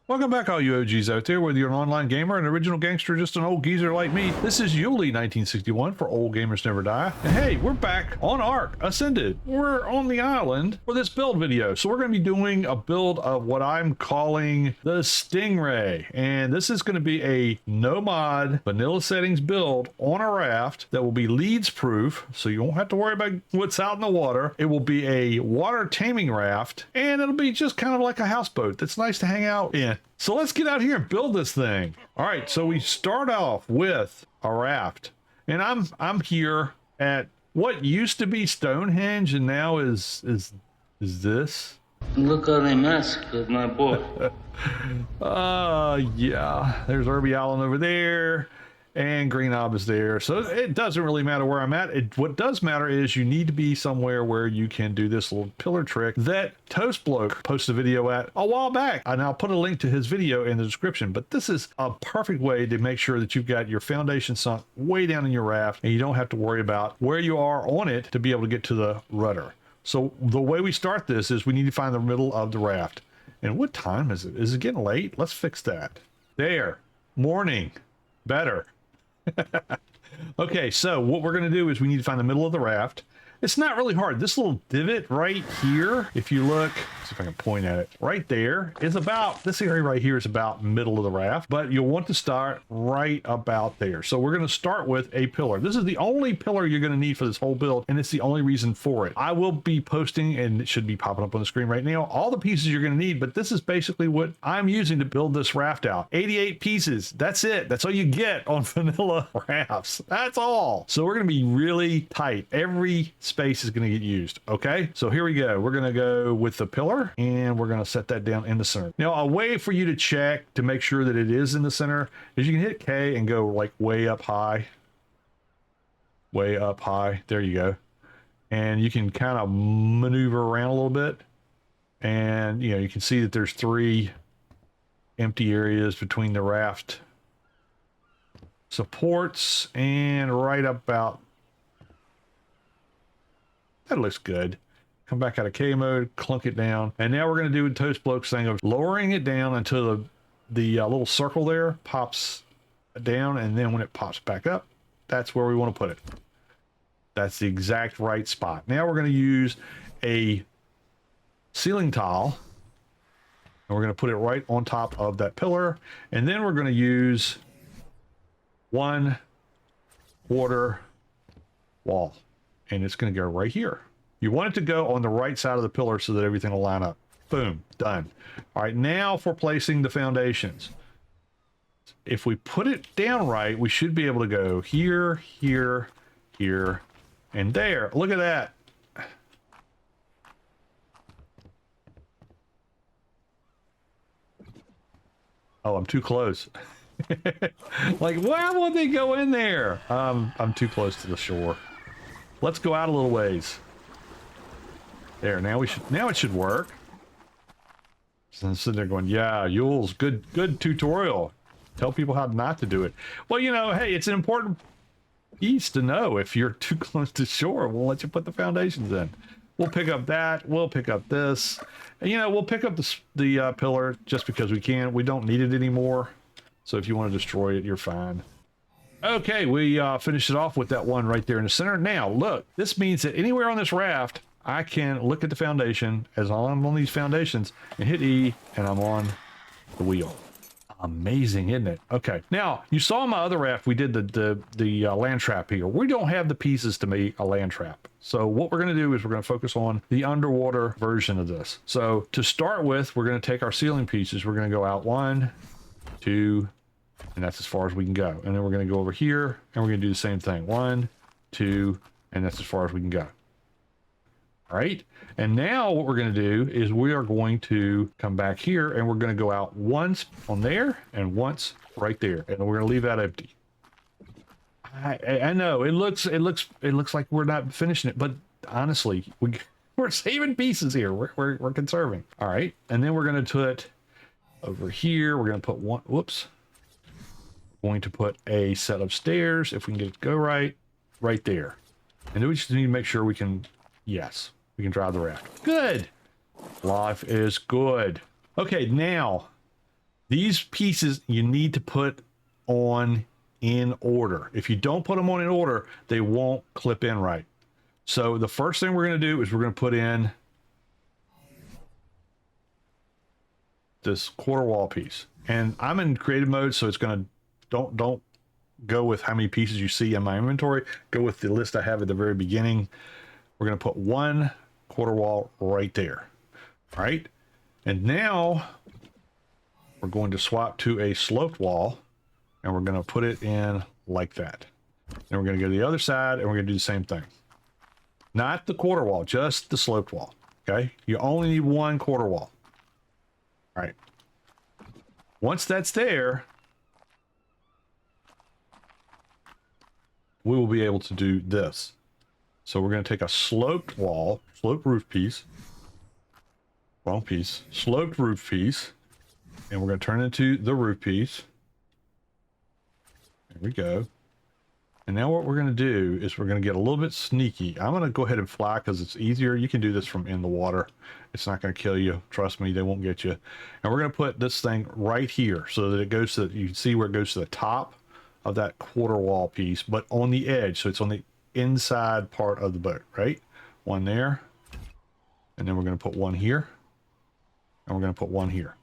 Welcome back, all you OGs out there, whether you're an online gamer, an original gangster, or just an old geezer like me. This is Yuli 1961 for Old Gamers Never Die. And hey, we're back on Ark Ascended. We're on the island for this build video. So we're going to be doing a build of what I'm calling the Stingray. And this is going to be a no mod vanilla settings build on a raft that will be Leeds proof. So you won't have to worry about what's out in the water. It will be a water taming raft, and it'll be just kind of like a houseboat that's nice to hang out in. So let's get out here and build this thing. All right, so we start off with a raft, and I'm here at what used to be Stonehenge, and now is this? Look how they massacred my boy. Yeah. There's Irby Island over there, and Green Knob is there. So it doesn't really matter where I'm at. What does matter is you need to be somewhere where you can do this little pillar trick that Toast Bloke posted a video at a while back. And I'll put a link to his video in the description. But this is a perfect way to make sure that you've got your foundation sunk way down in your raft, and you don't have to worry about where you are on it to be able to get to the rudder. So the way we start this is we need to find the middle of the raft. And what time is it? Is it getting late? Let's fix that. There. Morning. Better. Okay, so what we're going to do is we need to find the middle of the raft. It's not really hard. This little divot right here, if you look, see if I can point at it, right there is about, this area right here is about middle of the raft, but you'll want to start right about there. So we're going to start with a pillar. This is the only pillar you're going to need for this whole build, and it's the only reason for it. I will be posting, and it should be popping up on the screen right now, all the pieces you're going to need, but this is basically what I'm using to build this raft out. 88 pieces. That's it. That's all you get on vanilla rafts. That's all. So we're going to be really tight. Every space is going to get used. Okay, so here we go. We're going to go with the pillar, and we're going to set that down in the center. Now, a way for you to check to make sure that it is in the center is you can hit K and go like way up high. Way up high. There you go. And you can kind of maneuver around a little bit, and you know, you can see that there's 3 empty areas between the raft supports, and right about that looks good. Come back out of K mode, clunk it down, and now we're going to do Toast Bloke's thing of lowering it down until the little circle there pops down, and then when it pops back up, that's where we want to put it. That's the exact right spot. Now we're going to use a ceiling tile, and we're going to put it right on top of that pillar, and then we're going to use 1 quarter wall. And it's going to go right here. You want it to go on the right side of the pillar so that everything will line up. Boom, done. All right, now for placing the foundations. If we put it down right, we should be able to go here, here, here, and there. Look at that. Oh, I'm too close. Like, why won't they go in there? I'm too close to the shore. Let's go out a little ways. There, now it should work. So I'm sitting there going, yeah, Yules, good tutorial. Tell people how not to do it. Well, you know, hey, it's an important piece to know. If you're too close to shore, we'll let you put the foundations in. We'll pick up that. We'll pick up this. And, you know, we'll pick up the pillar just because we can. We don't need it anymore. So if you want to destroy it, you're fine. Okay, we finished it off with that one right there in the center. Now, look, this means that anywhere on this raft, I can look at the foundation as I'm on these foundations and hit E, and I'm on the wheel. Amazing, isn't it? Okay, now, you saw in my other raft, we did the land trap here. We don't have the pieces to make a land trap. So what we're going to do is we're going to focus on the underwater version of this. So to start with, we're going to take our ceiling pieces. We're going to go out 1, 2, and that's as far as we can go. And then we're going to go over here, and we're going to do the same thing. 1, 2, and that's as far as we can go. All right. And now what we're going to do is we are going to come back here, and we're going to go out once on there and once right there. And we're going to leave that empty. I know it looks like we're not finishing it, but honestly, we're saving pieces here. We're conserving. All right. And then we're going to put over here, we're going to put one, whoops. Going to put a set of stairs, if we can get it to go right there. And then we just need to make sure we can, yes, we can drive the raft. Good. Life is good. Okay, now These pieces you need to put on in order. If you don't put them on in order, they won't clip in right. So the first thing we're going to do is we're going to put in this quarter wall piece. And I'm in creative mode, so it's going to, don't go with how many pieces you see in my inventory. Go with the list I have at the very beginning. We're going to put one quarter wall right there. All right. And now we're going to swap to a sloped wall, and we're going to put it in like that. Then we're going to go to the other side, and we're going to do the same thing. Not the quarter wall, just the sloped wall. Okay. You only need one quarter wall. All right. Once that's there, we will be able to do this. So we're going to take a sloped wall, sloped roof piece, wrong piece, sloped roof piece, and we're going to turn it into the roof piece. There we go. And now what we're going to do is we're going to get a little bit sneaky. I'm going to go ahead and fly because it's easier. You can do this from in the water. It's not going to kill you. Trust me, they won't get you. And we're going to put this thing right here so that it goes to, you can see where it goes to the top of that quarter wall piece, but on the edge. So it's on the inside part of the boat, right? One there. And then we're going to put one here. And we're going to put one here.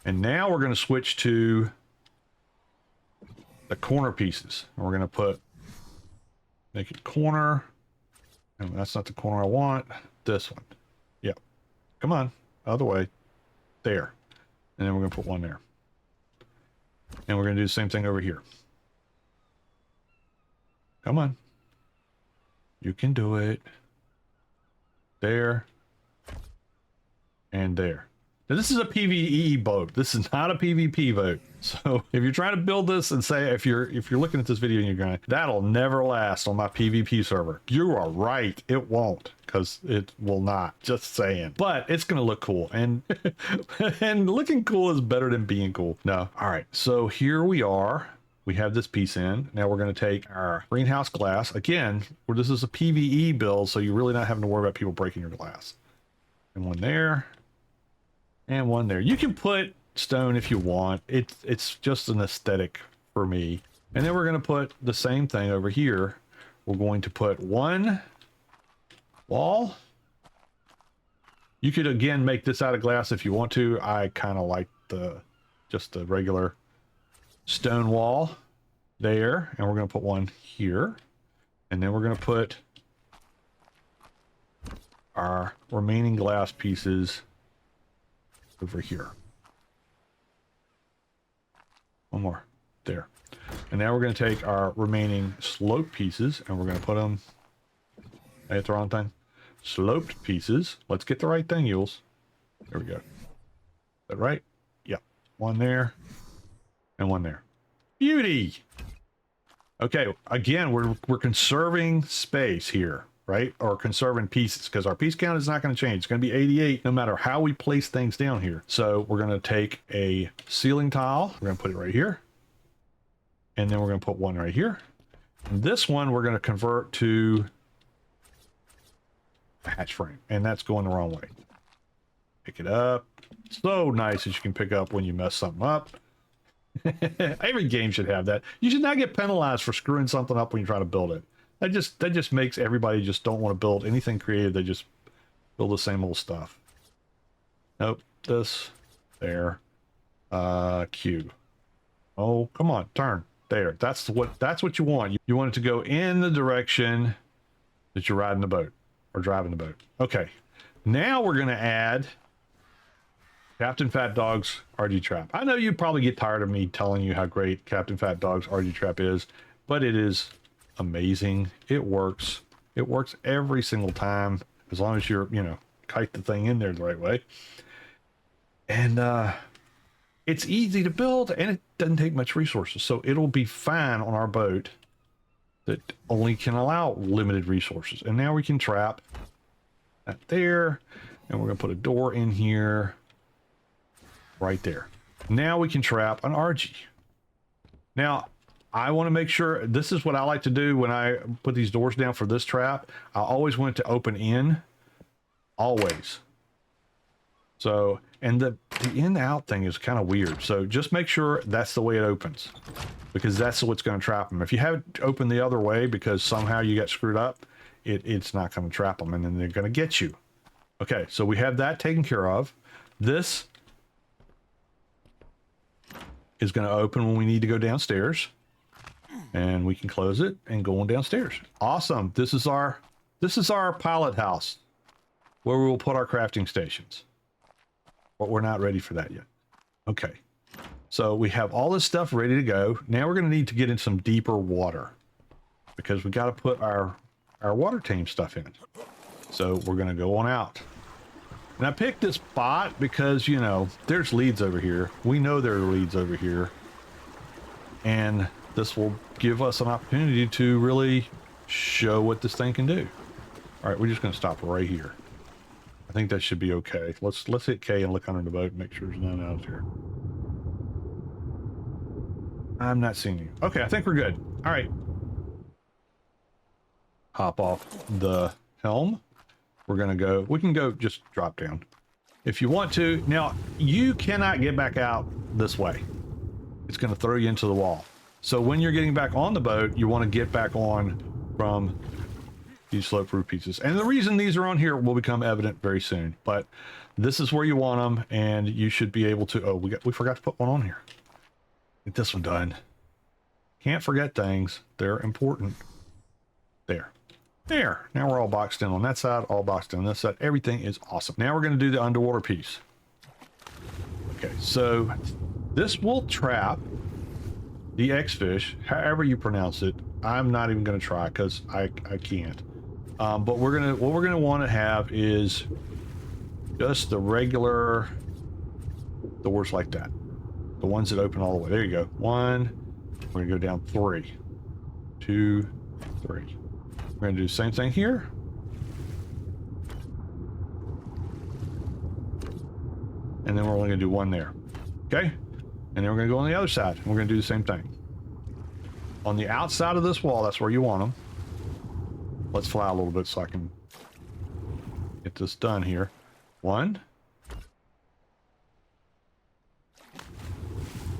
And now we're going to switch to the corner pieces. And we're going to put, make it corner. And that's not the corner I want. This one. Yep. Come on. Other way. There. And then we're going to put one there. And we're going to do the same thing over here. Come on. You can do it. There. And there. Now, this is a PvE boat. This is not a PvP boat. So if you're trying to build this and say, if you're looking at this video and you're going, that'll never last on my PvP server, you are right. It won't, because it will not. Just saying. But it's going to look cool. And and looking cool is better than being cool. No. All right. So here we are. We have this piece in. Now we're going to take our greenhouse glass. Again, where this is a PvE build, so you're really not having to worry about people breaking your glass. And one there. And one there. You can put stone if you want. It's just an aesthetic for me. And then we're going to put the same thing over here. We're going to put one wall. You could again make this out of glass if you want to. I kind of like just the regular stone wall there. And we're going to put one here. And then we're going to put our remaining glass pieces over here. One more. There. And now we're going to take our remaining sloped pieces and we're going to put them... I hit the wrong thing. Sloped pieces. Let's get the right thing, Yules. There we go. Is that right? Yep. One there. And one there. Beauty! Okay, again, we're conserving space here, right? Or conserving pieces, because our piece count is not going to change. It's going to be 88 no matter how we place things down here. So we're going to take a ceiling tile. We're going to put it right here. And then we're going to put one right here. And this one we're going to convert to a hatch frame. And that's going the wrong way. Pick it up. So nice that you can pick up when you mess something up. Every game should have that. You should not get penalized for screwing something up when you try to build it. That just makes everybody just don't want to build anything creative. They just build the same old stuff. Nope. This. There. Q. Oh, come on. Turn. There. That's what you want. You want it to go in the direction that you're riding the boat. Or driving the boat. Okay. Now we're going to add Captain Fat Dog's RG Trap. I know you probably get tired of me telling you how great Captain Fat Dog's RG Trap is, but it is amazing. It works. It works every single time, as long as you're, kite the thing in there the right way. And it's easy to build, and it doesn't take much resources, so it'll be fine on our boat that only can allow limited resources. And now we can trap that there, and we're going to put a door in here right there. Now we can trap an RG. Now, I want to make sure, this is what I like to do when I put these doors down for this trap. I always want it to open in, always. So, and the the in-out thing is kind of weird. So just make sure that's the way it opens, because that's what's going to trap them. If you have it open the other way because somehow you got screwed up, it's not going to trap them, and then they're going to get you. Okay, so we have that taken care of. This is going to open when we need to go downstairs, and we can close it and go on downstairs. Awesome. This is our pilot house where we will put our crafting stations, but we're not ready for that yet. Okay, so we have all this stuff ready to go. Now we're going to need to get in some deeper water because we got to put our water tame stuff in. So we're going to go on out. And I picked this spot because, you know, there's leads over here. We know there are leads over here. And this will give us an opportunity to really show what this thing can do. All right, we're just going to stop right here. I think that should be okay. Let's hit K and look under the boat and make sure there's none out here. I'm not seeing you. Okay, I think we're good. All right. Hop off the helm. We're going to go, we can go just drop down if you want to. Now, you cannot get back out this way. It's going to throw you into the wall. So when you're getting back on the boat, you want to get back on from these slope roof pieces. And the reason these are on here will become evident very soon, but this is where you want them, and you should be able to, oh, we forgot to put one on here. Get this one done. Can't forget things. They're important. There. There. Now we're all boxed in on that side, all boxed in on this side. Everything is awesome. Now we're going to do the underwater piece. Okay, so this will trap the X-fish, however you pronounce it. I'm not even going to try because I can't. But what we're gonna want to have is just the regular doors like that, the ones that open all the way. There you go. One. We're gonna go down 3, 2, 3. We're going to do the same thing here. And then we're only going to do one there. Okay? And then we're going to go on the other side. And we're going to do the same thing. On the outside of this wall, that's where you want them. Let's fly a little bit so I can get this done here. 1,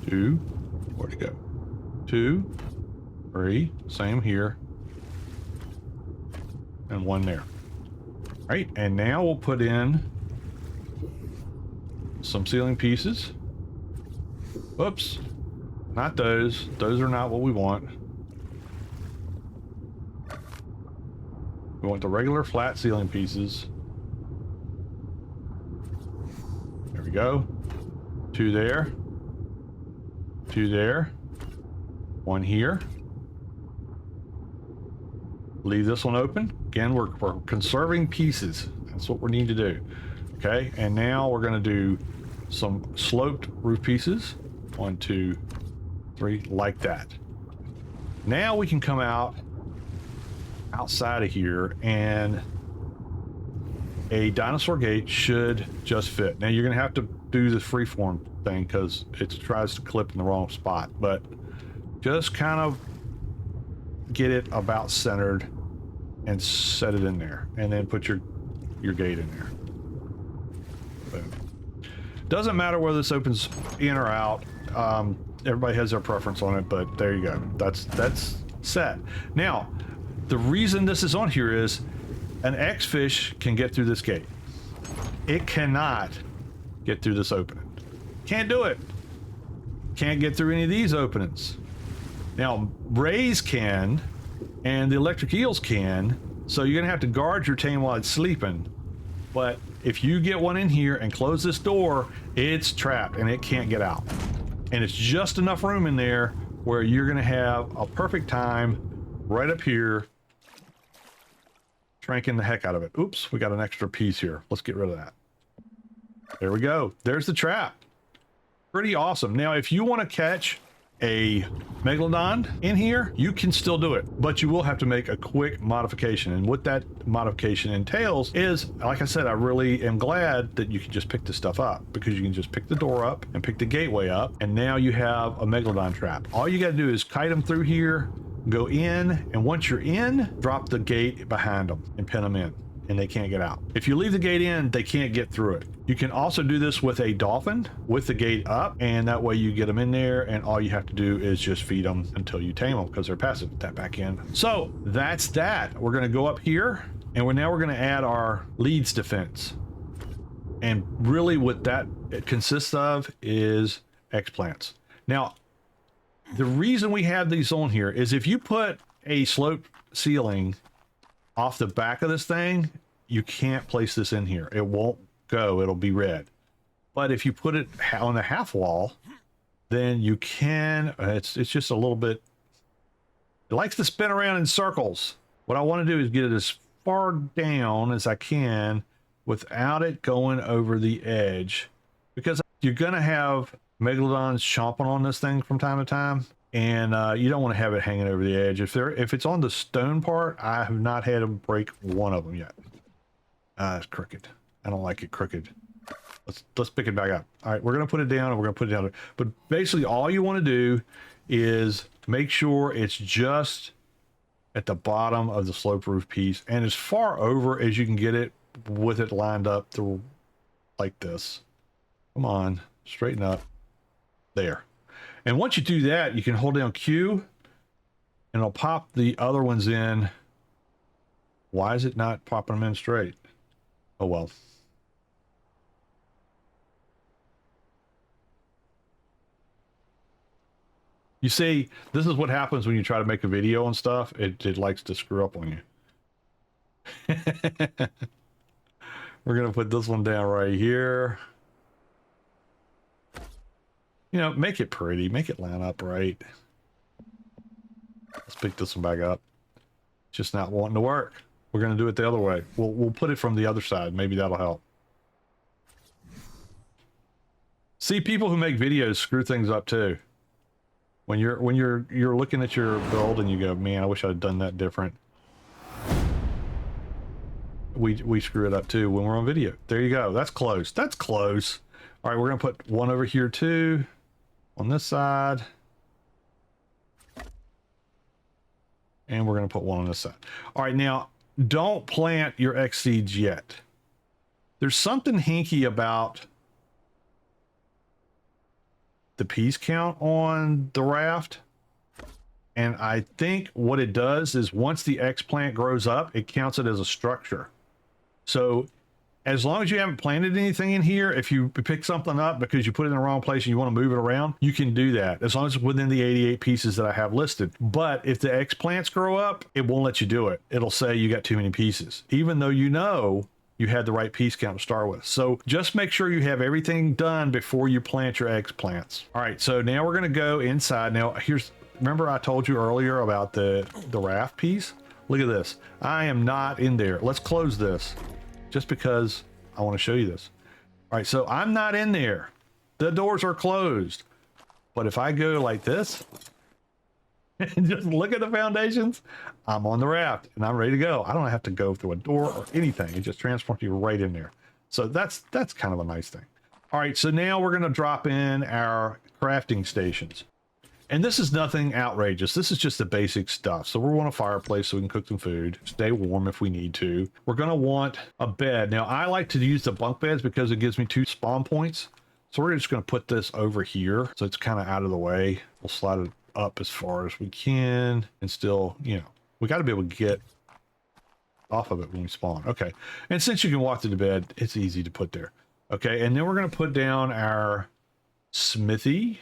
2, where'd it go? 2, 3, same here. And 1 there. All right, and now we'll put in some ceiling pieces. Whoops, not those. Those are not what we want. We want the regular flat ceiling pieces. There we go. 2 there. 2 there. 1 here. Leave this one open. Again, we're conserving pieces. That's what we need to do. Okay, and now we're going to do some sloped roof pieces. 1, 2, 3, like that. Now we can come outside of here, and a dinosaur gate should just fit. Now you're going to have to do the freeform thing because it tries to clip in the wrong spot, but just kind of get it about centered and set it in there, and then put your gate in there. Boom. Doesn't matter whether this opens in or out. Everybody has their preference on it, but there you go. That's set. Now, the reason this is on here is an X-fish can get through this gate. It cannot get through this opening. Can't do it. Can't get through any of these openings. Now, rays can, and the electric eels can, so you're gonna have to guard your tame while it's sleeping. But if you get one in here and close this door, it's trapped and it can't get out. And it's just enough room in there where you're gonna have a perfect time right up here, shrinking the heck out of it. Oops, we got an extra piece here. Let's get rid of that. There we go. There's the trap. Pretty awesome. Now, if you want to catch a Megalodon in here, you can still do it, but you will have to make a quick modification. And what that modification entails is, like I said, I really am glad that you can just pick this stuff up, because you can just pick the door up and pick the gateway up, and now you have a Megalodon trap. All you got to do is kite them through here, go in, and once you're in, drop the gate behind them and pin them in. and they can't get out. If you leave the gate in, they can't get through it. You can also do this with a dolphin with the gate up, and that way you get them in there, and all you have to do is just feed them until you tame them because they're passive. That back in. So that's that. We're going to go up here, and now we're going to add our Leeds Defense. And really what that it consists of is explants. Now, the reason we have these on here is if you put a slope ceiling off the back of this thing, you can't place this in here. It won't go. It'll be red. But if you put it on the half wall, then you can. It's just a little bit. It likes to spin around in circles. What I want to do is get it as far down as I can without it going over the edge, because you're gonna have megalodons chomping on this thing from time to time. And you don't want to have it hanging over the edge. If it's on the stone part, I have not had them break one of them yet. It's crooked. I don't like it crooked. Let's pick it back up. All right, we're gonna put it down, and we're gonna put it down. But basically, all you want to do is make sure it's just at the bottom of the slope roof piece, and as far over as you can get it with it lined up to like this. Come on, straighten up. There. And once you do that, you can hold down Q and it'll pop the other ones in. Why is it not popping them in straight? Oh, well. You see, this is what happens when you try to make a video and stuff. It likes to screw up on you. We're going to put this one down right here. You know, make it pretty, make it line up right. Let's pick this one back up. It's just not wanting to work. We're going to do it the other way. We'll put it from the other side. Maybe that'll help. See, people who make videos screw things up too. When you're looking at your build and you go, man, I wish I'd done that different. We screw it up too when we're on video. There you go. That's close. That's close. All right, we're going to put one over here too. On this side, and we're going to put one on this side. All right, now don't plant your X seeds yet. There's something hinky about the piece count on the raft, and I think what it does is once the X plant grows up, it counts it as a structure. So as long as you haven't planted anything in here, if you pick something up because you put it in the wrong place and you want to move it around, you can do that as long as it's within the 88 pieces that I have listed. But if the X plants grow up, it won't let you do it. It'll say you got too many pieces, even though you know you had the right piece count to start with. So just make sure you have everything done before you plant your X plants. All right, so now we're going to go inside. Now remember I told you earlier about the raft piece? Look at this. I am not in there. Let's close this. Just because I want to show you this. All right, so I'm not in there. The doors are closed. But if I go like this and just look at the foundations, I'm on the raft and I'm ready to go. I don't have to go through a door or anything. It just transports you right in there. So that's kind of a nice thing. All right, so now we're going to drop in our crafting stations. And this is nothing outrageous. This is just the basic stuff. So we want a fireplace so we can cook some food, stay warm if we need to. We're going to want a bed. Now, I like to use the bunk beds because it gives me 2 spawn points. So we're just going to put this over here so it's kind of out of the way. We'll slide it up as far as we can and still, you know, we got to be able to get off of it when we spawn. Okay. And since you can walk to the bed, it's easy to put there. Okay. And then we're going to put down our smithy.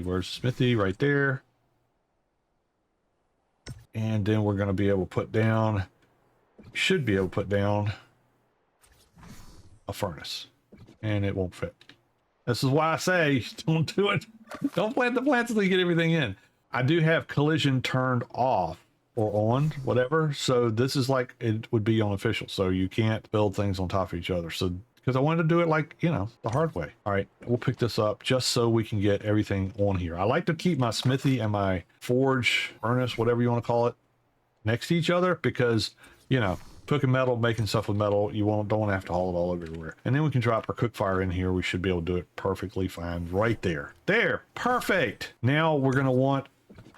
Where's smithy? Right there. And then we're going to be able to put down, should be able to put down a furnace, and it won't fit. This is why I say don't do it. Don't plant the plants until you get everything in. I do have collision turned off or on, whatever. So this is like it would be unofficial. So you can't build things on top of each other. So because I wanted to do it like, you know, the hard way. All right, we'll pick this up just so we can get everything on here. I like to keep my smithy and my forge, furnace, whatever you want to call it, next to each other because, you know, cooking metal, making stuff with metal, you don't want to have to haul it all everywhere. And then we can drop our cook fire in here. We should be able to do it perfectly fine right there. There, perfect. Now we're going to want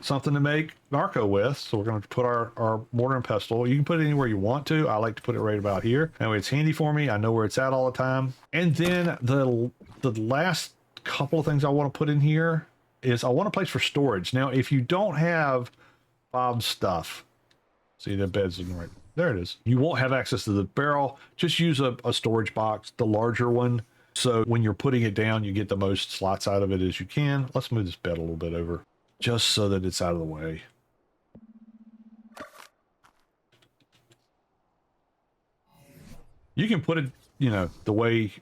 something to make narco with. So we're going to put our mortar and pestle. You can put it anywhere you want to. I like to put it right about here. That way it's handy for me. I know where it's at all the time. And then the last couple of things I want to put in here is I want a place for storage. Now, if you don't have Bob's stuff, see the bed's in right there, it is. You won't have access to the barrel. Just use a storage box, the larger one. So when you're putting it down, you get the most slots out of it as you can. Let's move this bed a little bit over just so that it's out of the way. You can put it, you know, the way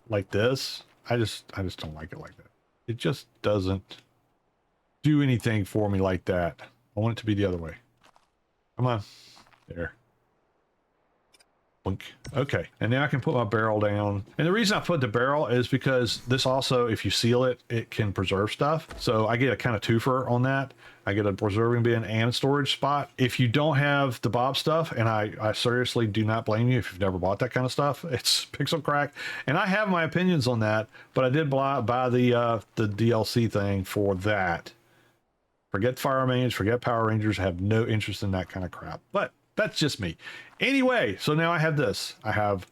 like this. I just don't like it like that. It just doesn't do anything for me like that. I want it to be the other way. Come on. There. Blink. Okay, and now I can put my barrel down. And the reason I put the barrel is because this also, if you seal it, it can preserve stuff. So I get a kind of twofer on that. I get a preserving bin and a storage spot. If you don't have the Bob stuff, and I seriously do not blame you if you've never bought that kind of stuff, it's pixel crack. And I have my opinions on that, but I did buy the DLC thing for that. Forget Fire Mains, forget Power Rangers, I have no interest in that kind of crap. But that's just me. Anyway, so now I have this. I have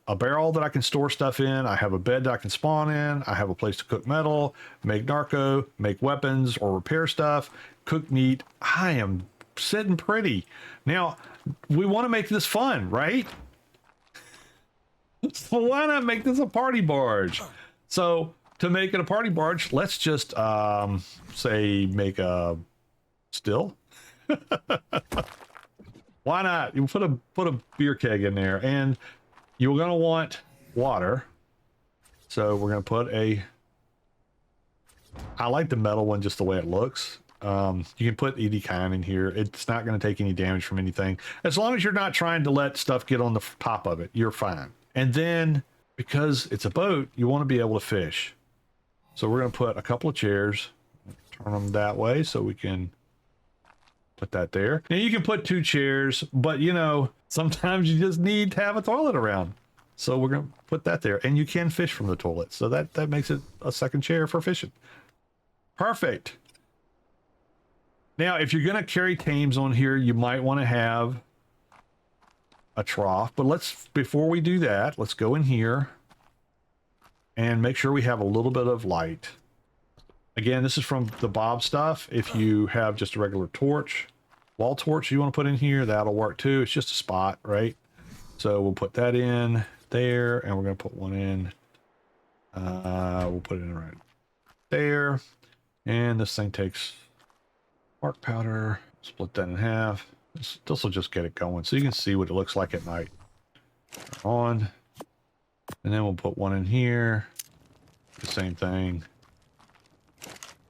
a barrel that I can store stuff in. I have a bed that I can spawn in. I have a place to cook metal, make narco, make weapons or repair stuff, cook meat. I am sitting pretty. Now, we want to make this fun, right? So why not make this a party barge? So to make it a party barge, let's just say make a still. Why not? You put a beer keg in there, and you're gonna want water. So we're gonna put a. I like the metal one just the way it looks. You can put any kind in here. It's not going to take any damage from anything. As long as you're not trying to let stuff get on the top of it, you're fine. And then, because it's a boat, you want to be able to fish. So we're going to put a couple of chairs, turn them that way so we can put that there. Now you can put 2 chairs, but you know, sometimes you just need to have a toilet around. So we're going to put that there, and you can fish from the toilet. So that makes it a second chair for fishing. Perfect. Now, if you're going to carry tames on here, you might want to have a trough, but before we do that, let's go in here and make sure we have a little bit of light. Again, this is from the Bob stuff. If you have just a regular torch, wall torch you want to put in here, that'll work too. It's just a spot, right? So we'll put that in there, and we're going to put one in. We'll put it in right there. And this thing takes bark powder. Split that in half. This will just get it going, so you can see what it looks like at night. On. And then we'll put one in here. The same thing.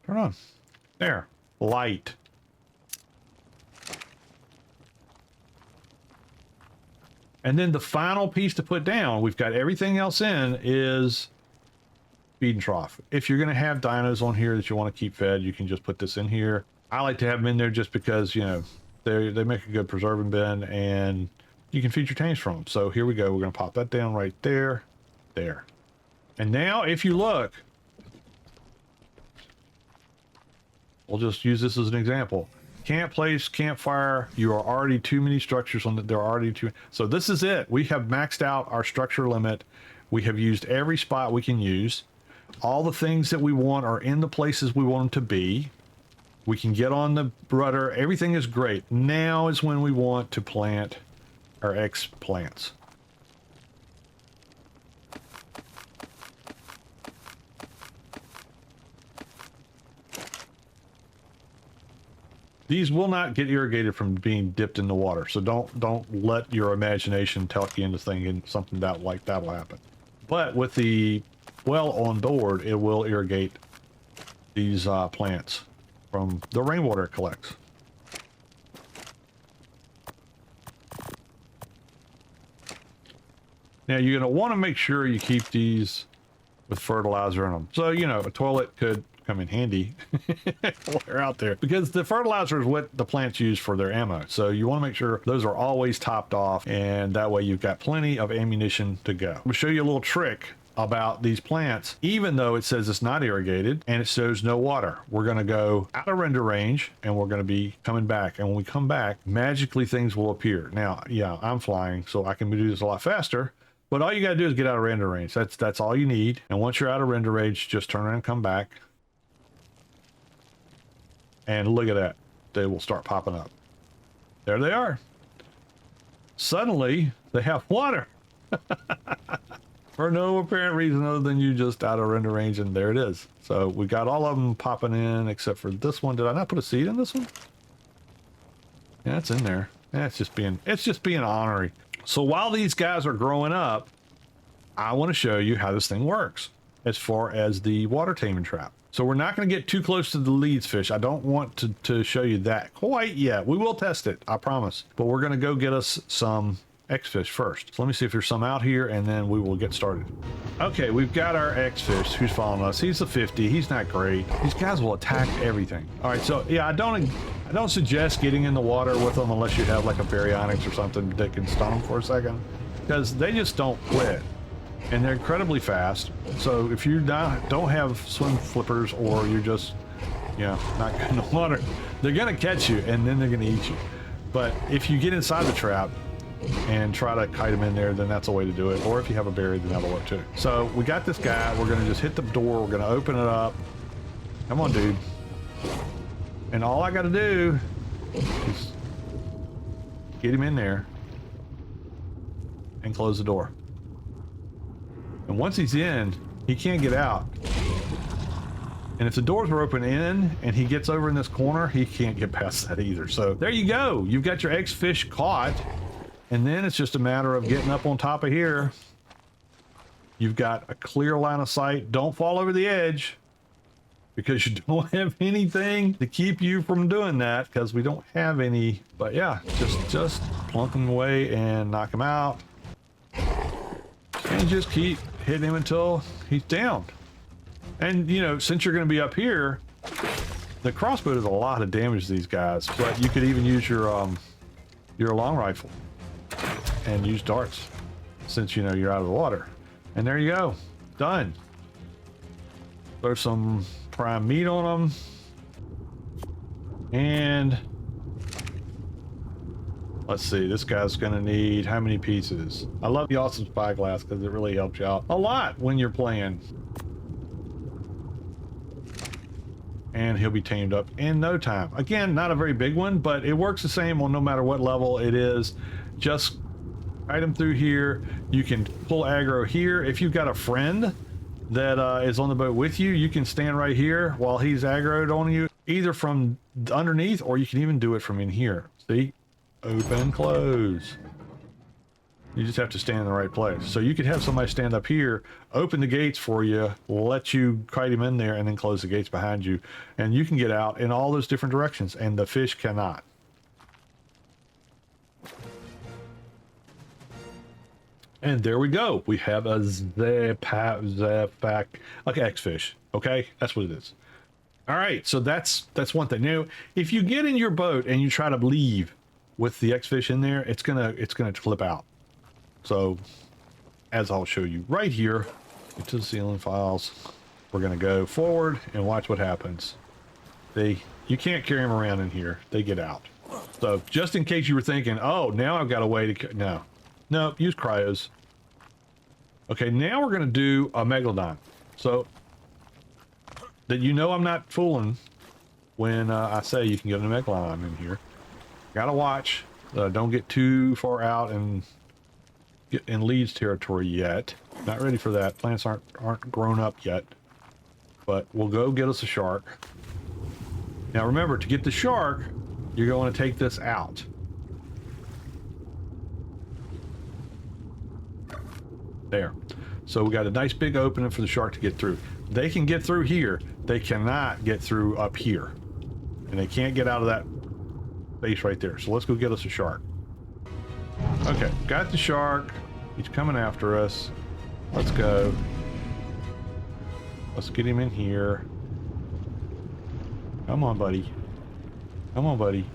Turn on. There. Light. And then the final piece to put down, we've got everything else in, is feed and trough. If you're going to have dinos on here that you want to keep fed, you can just put this in here. I like to have them in there just because, you know, they make a good preserving bin, and you can feed your tames from them. So here we go. We're going to pop that down right there. There. And now if you look, we'll just use this as an example. Can't place, campfire. You are already too many structures on there are already too. So this is it. We have maxed out our structure limit. We have used every spot we can use. All the things that we want are in the places we want them to be. We can get on the rudder. Everything is great. Now is when we want to plant our plants. These will not get irrigated from being dipped in the water, so don't let your imagination talk you into thinking something like that will happen. But with the well on board, it will irrigate these plants from the rainwater it collects. Now you're going to want to make sure you keep these with fertilizer in them. So, you know, a toilet could come in handy while they're out there, because the fertilizer is what the plants use for their ammo. So you want to make sure those are always topped off, and that way you've got plenty of ammunition to go. I'm going to show you a little trick about these plants, even though it says it's not irrigated and it shows no water. We're going to go out of render range and we're going to be coming back. And when we come back, magically things will appear. Now, yeah, I'm flying, so I can do this a lot faster. But all you got to do is get out of render range. That's all you need. And once you're out of render range, just turn around and come back. And look at that. They will start popping up. There they are. Suddenly, they have water. For no apparent reason other than you just out of render range, and there it is. So we got all of them popping in except for this one. Did I not put a seed in this one? Yeah, it's in there. Yeah, it's just being ornery. So while these guys are growing up, I want to show you how this thing works as far as the water taming trap. So we're not going to get too close to the Leeds fish. I don't want to show you that quite yet. We will test it, I promise. But we're going to go get us some X-fish first. So let me see if there's some out here, and then we will get started. Okay, we've got our X-fish who's following us. He's a 50. He's not great. These guys will attack everything. All right, so yeah, I don't suggest getting in the water with them unless you have like a baryonyx or something that can stun them for a second, because they just don't quit. And they're incredibly fast. So if you don't have swim flippers, or you're just, you know, not good in the water, they're gonna catch you and then they're gonna eat you. But if you get inside the trap and try to kite them in there, then that's a way to do it. Or if you have a berry, then that'll work too. So we got this guy. We're gonna just hit the door. We're gonna open it up. Come on, dude. And all I gotta do is get him in there and close the door. And once he's in, he can't get out. And if the doors were open in and he gets over in this corner, he can't get past that either. So there you go. You've got your X-fish caught. And then it's just a matter of getting up on top of here. You've got a clear line of sight. Don't fall over the edge, because you don't have anything to keep you from doing that, because we don't have any. But yeah, just plunk him away and knock him out. And just keep hitting him until he's down. And you know, since you're going to be up here, the crossbow does a lot of damage to these guys. But you could even use your long rifle and use darts, since you know you're out of the water. And there you go, done. Throw some prime meat on them, and let's see, this guy's gonna need how many pieces? I love the awesome spyglass because it really helps you out a lot when you're playing. And he'll be tamed up in no time. Again, not a very big one, but it works the same on no matter what level it is. Just kite him through here. You can pull aggro here. If you've got a friend that is on the boat with you, you can stand right here while he's aggroed on you, either from underneath, or you can even do it from in here. See? Open, close. You just have to stand in the right place. So you could have somebody stand up here, open the gates for you, let you kite him in there, and then close the gates behind you. And you can get out in all those different directions, and the fish cannot. And there we go. We have a X-fish. Okay, that's what it is. All right, so that's one thing. Now, if you get in your boat and you try to leave with the X-fish in there, it's gonna flip out. So, as I'll show you right here, into the ceiling files, we're gonna go forward and watch what happens. You can't carry them around in here. They get out. So, just in case you were thinking, oh, now I've got a way to, no, use cryos. Okay, now we're gonna do a Megalodon. So, that you know I'm not fooling when I say you can get a Megalodon in here. Gotta watch. Don't get too far out and get in Leeds territory yet. Not ready for that. Plants aren't grown up yet. But we'll go get us a shark. Now remember, to get the shark, you're going to take this out. There. So we got a nice big opening for the shark to get through. They can get through here. They cannot get through up here. And they can't get out of that base right there. So let's go get us a shark. Okay, got the shark. He's coming after us. Let's go. Let's get him in here. Come on, buddy. Come on, buddy.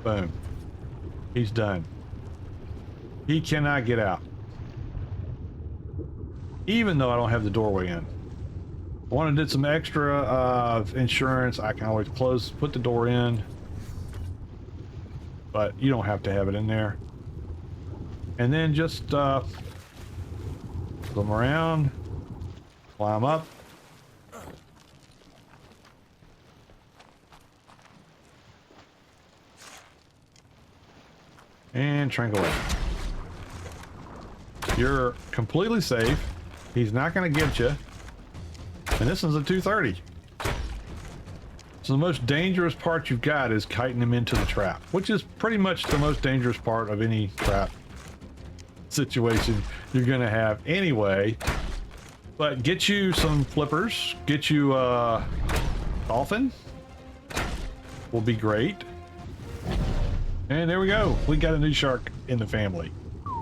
Boom. He's done. He cannot get out. even though I don't have the doorway in. I want to do some extra insurance. I can always put the door in, but you don't have to have it in there. And then just swim around, climb up. And triangulate. You're completely safe. He's not going to get you. And this one's a 230. So the most dangerous part you've got is kiting him into the trap, which is pretty much the most dangerous part of any trap situation you're going to have anyway. But get you some flippers, get you a dolphin will be great. And there we go. We got a new shark in the family.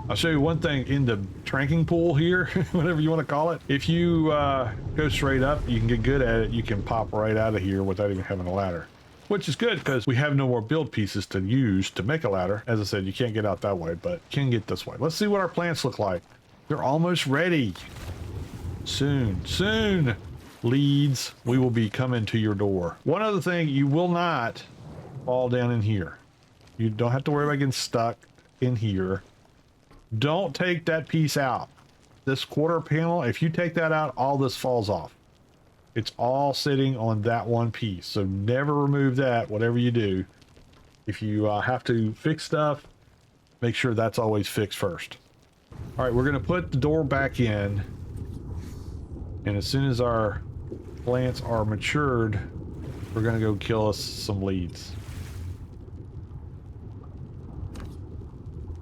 I'll show you one thing in the tranking pool here, whatever you want to call it. If you go straight up, you can get good at it. You can pop right out of here without even having a ladder, which is good because we have no more build pieces to use to make a ladder. As I said, you can't get out that way, but you can get this way. Let's see what our plants look like. They're almost ready. Soon, Leeds, we will be coming to your door. One other thing, you will not fall down in here. You don't have to worry about getting stuck in here. Don't take that piece out. This quarter panel, if you take that out, all this falls off. It's all sitting on that one piece. So never remove that, whatever you do. If you have to fix stuff, make sure that's always fixed first. All right, we're going to put the door back in. And as soon as our plants are matured, we're going to go kill us some leads.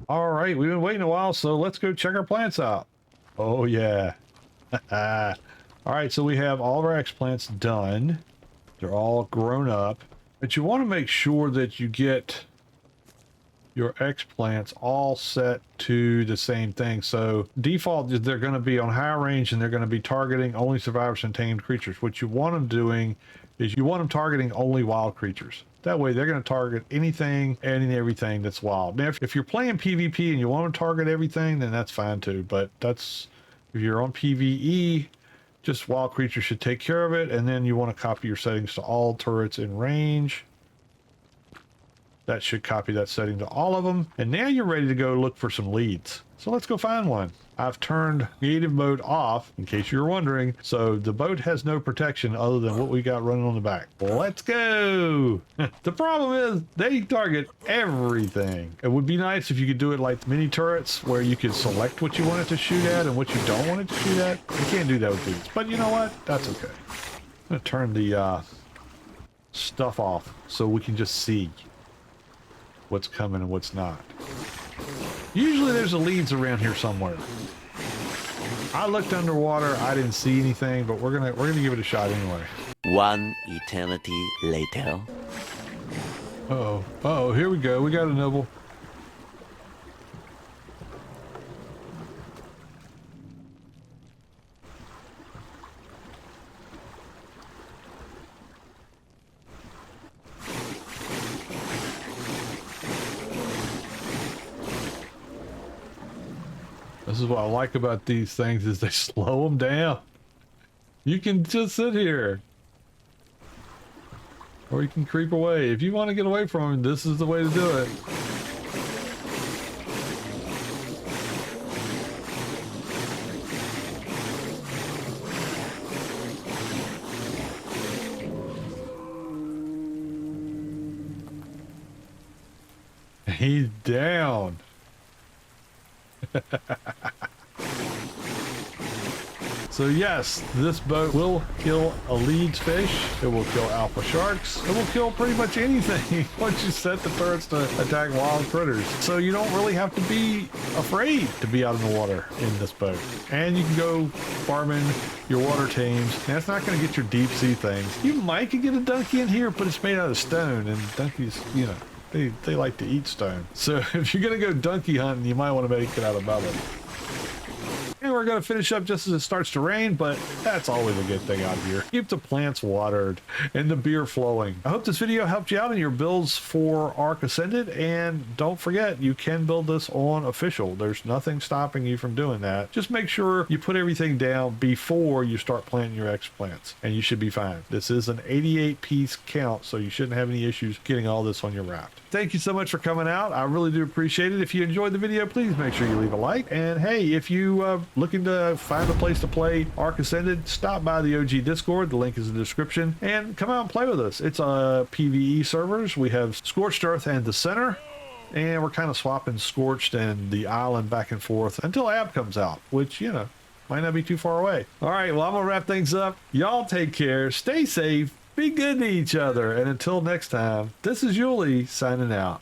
All right, we've been waiting a while, so let's go check our plants out. Oh, yeah. All right, so we have all of our X-plants done. They're all grown up. But you want to make sure that you get your X-plants all set to the same thing. So default, they're going to be on high range, and they're going to be targeting only survivors and tamed creatures. What you want them doing is you want them targeting only wild creatures. That way they're going to target anything and everything that's wild. Now, if you're playing PvP and you want to target everything, then that's fine too. But that's, if you're on PvE, just wild creatures should take care of it. And then you want to copy your settings to all turrets in range. That should copy that setting to all of them. And now you're ready to go look for some leads. So let's go find one. I've turned creative mode off, in case you're wondering, so the boat has no protection other than what we got running on the back. Let's go! The problem is, they target everything. It would be nice if you could do it like mini turrets, where you could select what you want it to shoot at and what you don't want it to shoot at. You can't do that with these, but you know what? That's okay. I'm gonna turn the stuff off so we can just see what's coming and what's not. Usually there's a leads around here somewhere. I looked underwater, I didn't see anything, but we're gonna give it a shot anyway. One eternity later. Uh-oh, here we go. We got a nibble. This is what I like about these things, is they slow them down. You can just sit here. Or you can creep away. If you want to get away from them, this is the way to do it. He's down. So yes, this boat will kill a Leeds fish, it will kill alpha sharks, it will kill pretty much anything once you set the turrets to attack wild critters. So you don't really have to be afraid to be out in the water in this boat. And you can go farming your water tames. Now, it's not going to get your deep sea things. You might could get a donkey in here, but it's made out of stone, and donkeys, you know, they like to eat stone. So if you're going to go donkey hunting, you might want to make it out of metal. And we're going to finish up just as it starts to rain, but that's always a good thing out here. Keep the plants watered and the beer flowing. I hope this video helped you out in your builds for Ark Ascended, and don't forget, you can build this on official. There's nothing stopping you from doing that. Just make sure you put everything down before you start planting your explants, and you should be fine. This is an 88 piece count, so you shouldn't have any issues getting all this on your raft. Thank you so much for coming out. I really do appreciate it. If you enjoyed the video, please make sure you leave a like. And hey, if you looking to find a place to play Ark Ascended, stop by the OG Discord. The link is in the description, and come out and play with us. It's PvE servers. We have Scorched Earth and the Center, and we're kind of swapping Scorched and the island back and forth until Ab comes out, which, you know, might not be too far away. All right, well, I'm gonna wrap things up. Y'all take care, stay safe, be good to each other, and until next time, this is Yuli signing out.